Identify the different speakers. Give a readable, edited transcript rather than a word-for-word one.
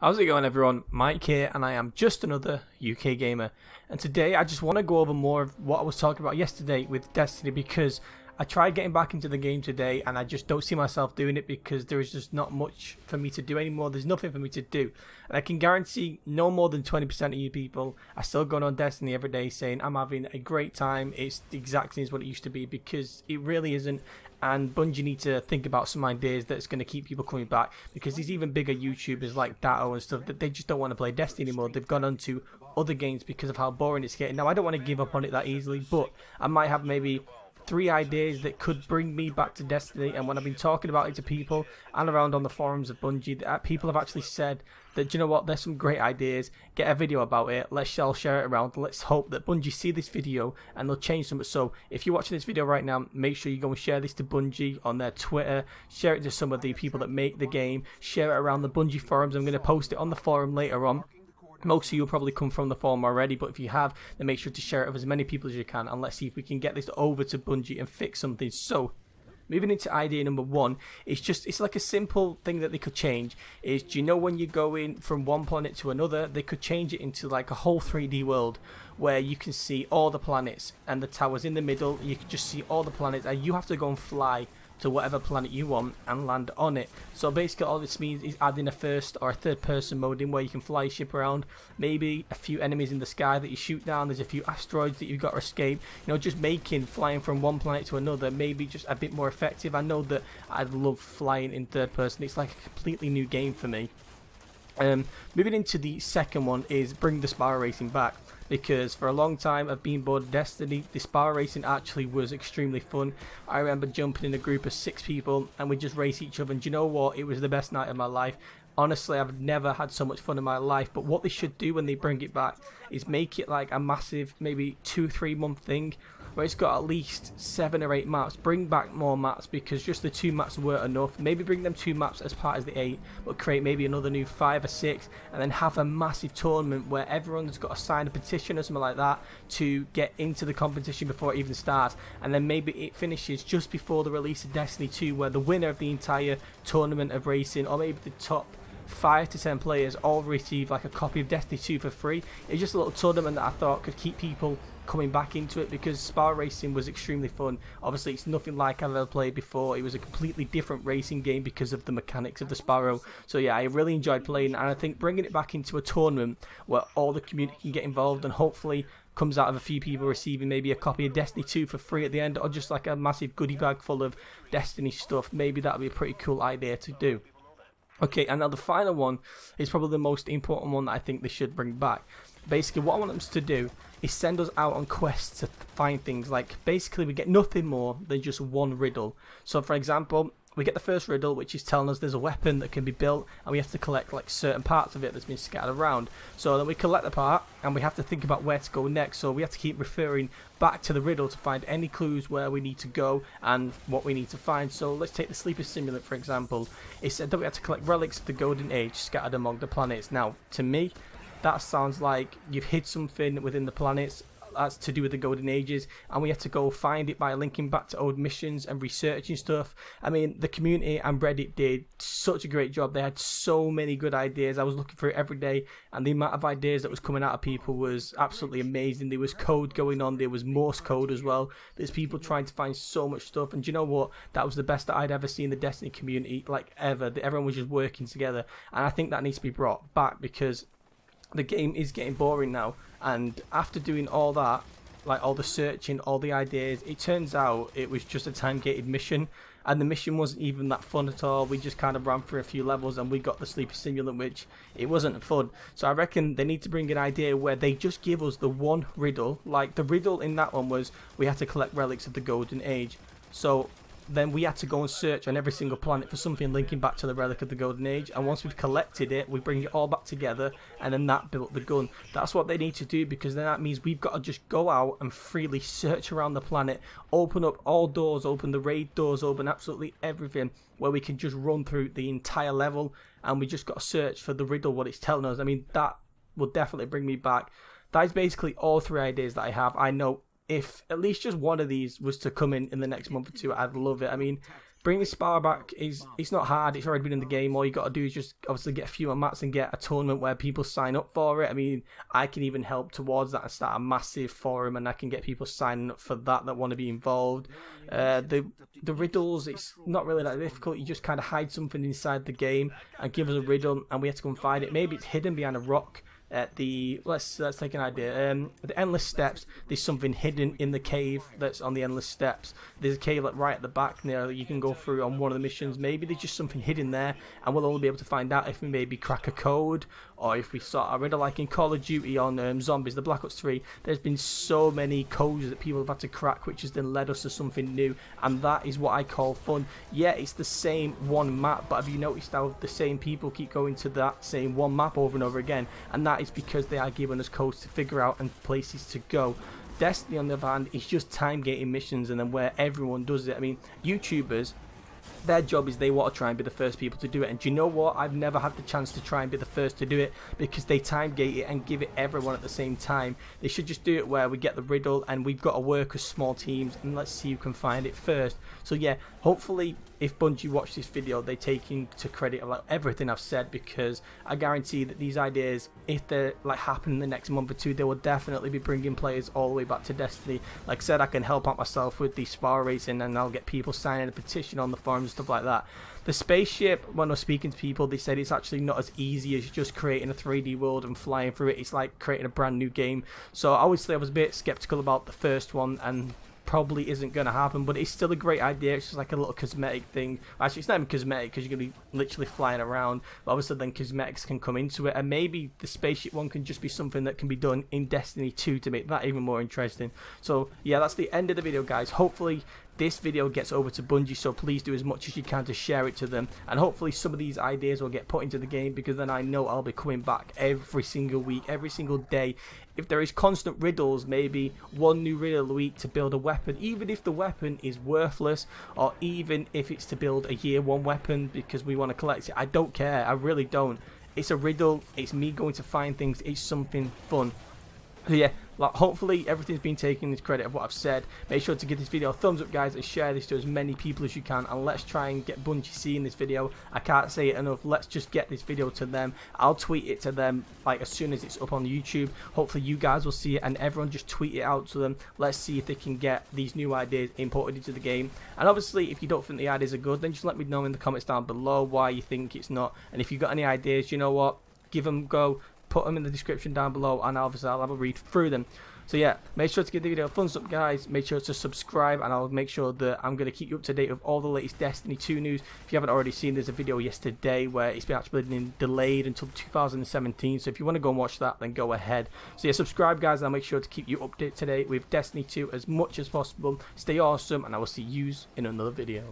Speaker 1: How's it going, everyone? Mike here, and I am just another UK gamer. And today I just want to go over more of what I was talking about yesterday with Destiny, because I tried getting back into the game today and I just don't see myself doing it because there is just not much for me to do anymore. There's nothing for me to do. And I can guarantee no more than 20% of you people are still going on Destiny every day saying, I'm having a great time. It's the exact same as what it used to be, because it really isn't. And Bungie need to think about some ideas that's going to keep people coming back, because these even bigger YouTubers like Datto and stuff, that they just don't want to play Destiny anymore. They've gone on to other games because of how boring it's getting. Now, I don't want to give up on it that easily, but I might have maybe 3 ideas that could bring me back to Destiny. And when I've been talking about it to people and around on the forums of Bungie, people have actually said that, you know what, there's some great ideas, get a video about it, let's all share it around, let's hope that Bungie see this video and they'll change something. So if you're watching this video right now, make sure you go and share this to Bungie on their Twitter, share it to some of the people that make the game, share it around the Bungie forums. I'm going to post it on the forum later on. Most of you will probably come from the forum already, but if you have, then make sure to share it with as many people as you can, and let's see if we can get this over to Bungie and fix something. So, moving into idea number 1, it's like a simple thing that they could change. Is, do you know when you're going from one planet to another, they could change it into like a whole 3D world where you can see all the planets and the towers in the middle. You can just see all the planets, and you have to go and fly to whatever planet you want and land on it. So basically all this means is adding a first or a third person mode in where you can fly your ship around, maybe a few enemies in the sky that you shoot down, there's a few asteroids that you've got to escape, just making flying from one planet to another maybe just a bit more effective. I know that I love flying in third person, it's like a completely new game for me. Moving into the second one is bring the sparrow racing back, because for a long time I've been bored of Destiny. The sparrow racing actually was extremely fun. I remember jumping in a group of 6 people and we just race each other, and do you know what, it was the best night of my life. Honestly, I've never had so much fun in my life. But what they should do when they bring it back is make it like a massive, maybe 2-3 month thing where it's got at least 7 or 8 maps. Bring back more maps, because just the 2 maps weren't enough. Maybe bring them 2 maps as part of the 8, but create maybe another new 5 or 6, and then have a massive tournament where everyone's got to sign a petition or something like that to get into the competition before it even starts. And then maybe it finishes just before the release of Destiny 2, where the winner of the entire tournament of racing, or maybe the top 5 to 10 players, all receive like a copy of Destiny 2 for free. It's just a little tournament that I thought could keep people coming back into it, because Sparrow Racing was extremely fun. Obviously it's nothing like I've ever played before. It was a completely different racing game because of the mechanics of the Sparrow. So yeah, I really enjoyed playing, and I think bringing it back into a tournament where all the community can get involved, and hopefully comes out of a few people receiving maybe a copy of Destiny 2 for free at the end, or just like a massive goodie bag full of Destiny stuff, maybe that would be a pretty cool idea to do. Okay, and now the final one is probably the most important one that I think they should bring back. Basically, what I want them to do is send us out on quests to find things. Like, basically, we get nothing more than just one riddle. So, for example, we get the first riddle, which is telling us there's a weapon that can be built, and we have to collect like certain parts of it that's been scattered around. So then we collect the part, and we have to think about where to go next. So we have to keep referring back to the riddle to find any clues where we need to go and what we need to find. So let's take the Sleeper Simulant, for example. It said that we had to collect relics of the Golden Age scattered among the planets. Now, to me, that sounds like you've hid something within the planets that's to do with the Golden Ages, and we had to go find it by linking back to old missions and researching stuff. I mean, the community and Reddit did such a great job. They had so many good ideas. I was looking for it every day, and the amount of ideas that was coming out of people was absolutely amazing. There was code going on. There was Morse code as well. There's people trying to find so much stuff, and do you know what? That was the best that I'd ever seen the Destiny community, like ever. Everyone was just working together, and I think that needs to be brought back, because the game is getting boring now, and after doing all that, like all the searching, all the ideas, it turns out it was just a time-gated mission, and the mission wasn't even that fun at all. We just kind of ran through a few levels and we got the Sleeper Simulant, which it wasn't fun. So I reckon they need to bring an idea where they just give us the one riddle. Like the riddle in that one was we had to collect relics of the Golden Age. So then we had to go and search on every single planet for something linking back to the relic of the Golden Age, and once we've collected it, we bring it all back together, and then that built the gun. That's what they need to do, because then that means we've got to just go out and freely search around the planet, open up all doors, open the raid doors, open absolutely everything, where we can just run through the entire level, and we just got to search for the riddle, what it's telling us. I mean, that will definitely bring me back. That is basically all 3 ideas that I have. I know if at least just one of these was to come in the next month or 2, I'd love it. I mean, bringing this Spar back it's not hard. It's already been in the game. All you got to do is just obviously get a few more mats and get a tournament where people sign up for it. I mean, I can even help towards that and start a massive forum, and I can get people signing up for that want to be involved. The riddles, it's not really that difficult. You just kind of hide something inside the game and give us a riddle, and we have to go and find it. Maybe it's hidden behind a rock. At the let's take an idea. The endless steps. There's something hidden in the cave that's on the endless steps. There's a cave like right at the back now that you can go through on one of the missions. Maybe there's just something hidden there, and we'll only be able to find out if we maybe crack a code or if we sort a riddle like in Call of Duty on Zombies, the Black Ops 3. There's been so many codes that people have had to crack, which has then led us to something new, and that is what I call fun. Yeah, it's the same one map, but have you noticed how the same people keep going to that same one map over and over again? And that is because they are giving us codes to figure out and places to go. Destiny, on the other hand, is just time gating missions, and then where everyone does it. I mean, YouTubers, their job is they want to try and be the first people to do it, and do you know what? I've never had the chance to try and be the first to do it because they time gate it and give it everyone at the same time. They should just do it where we get the riddle and we've got to work as small teams, and let's see who can find it first. So yeah, hopefully if Bungie watch this video, they take into credit of like everything I've said, because I guarantee that these ideas, if they like happen in the next month or two, they will definitely be bringing players all the way back to Destiny. Like I said, I can help out myself with the Spar racing, and I'll get people signing a petition on the forums and stuff like that. The spaceship, when I was speaking to people, they said it's actually not as easy as just creating a 3D world and flying through it. It's like creating a brand new game. So obviously I was a bit skeptical about the first one, and probably isn't going to happen, but it's still a great idea. It's just like a little cosmetic thing. Actually, it's not even cosmetic because you're going to be literally flying around, but obviously then cosmetics can come into it, and maybe the spaceship one can just be something that can be done in Destiny 2 to make that even more interesting. So yeah, that's the end of the video, guys. Hopefully this video gets over to Bungie, so please do as much as you can to share it to them, and hopefully some of these ideas will get put into the game, because then I know I'll be coming back every single week, every single day. If there is constant riddles, maybe one new riddle a week to build a weapon, even if the weapon is worthless, or even if it's to build a year one weapon because we want to collect it. I don't care, I really don't. It's a riddle, it's me going to find things, it's something fun. So yeah, like, hopefully everything's been taken into credit of what I've said. Make sure to give this video a thumbs up, guys, and share this to as many people as you can, and let's try and get Bungie seeing this video. I can't say it enough. Let's just get this video to them. I'll tweet it to them like as soon as it's up on YouTube. Hopefully you guys will see it, and everyone just tweet it out to them. Let's see if they can get these new ideas imported into the game. And obviously if you don't think the ideas are good, then just let me know in the comments down below why you think it's not. And if you've got any ideas, you know what, give them a go. Put them in the description down below, and obviously I'll have a read through them. So yeah, make sure to give the video a thumbs up, guys. Make sure to subscribe, and I'll make sure that I'm going to keep you up to date with all the latest Destiny 2 news. If you haven't already seen, there's a video yesterday where it's been actually been delayed until 2017. So if you want to go and watch that, then go ahead. So yeah, subscribe, guys, and I'll make sure to keep you updated today with Destiny 2 as much as possible. Stay awesome, and I will see you in another video.